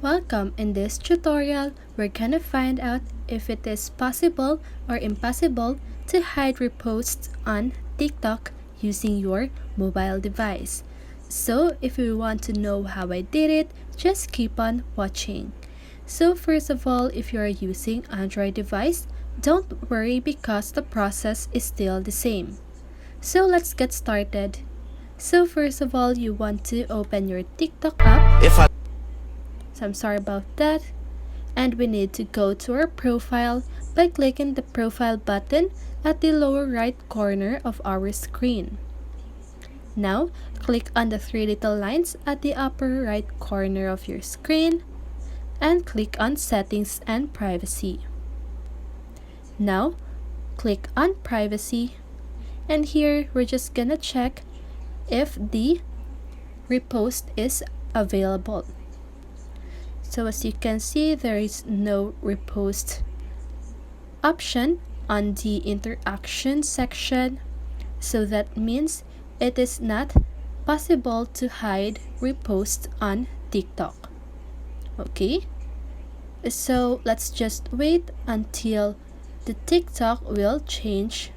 Welcome. In this tutorial, we're gonna find out if it is possible or impossible to hide reposts on TikTok using your mobile device. So if you want to know how I did it, just keep on watching. So first of all, if you are using Android device, don't worry because the process is still the same. So let's get started. So first of all, you want to open your TikTok app. So I'm sorry about that. And we need to go to our profile by clicking the profile button at the lower right corner of our screen. Now, click on the three little lines at the upper right corner of your screen and click on Settings and Privacy. Now, click on Privacy, and here we're just gonna check if the repost is available. So as you can see, there is no repost option on the interaction section. So that means it is not possible to hide reposts on TikTok. Okay? So let's just wait until the TikTok will change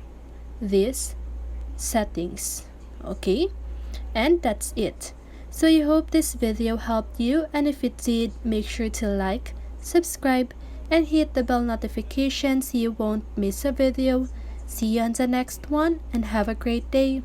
these settings. Okay? And that's it. So I hope this video helped you, and if it did, make sure to like, subscribe, and hit the bell notification so you won't miss a video. See you on the next one, and have a great day.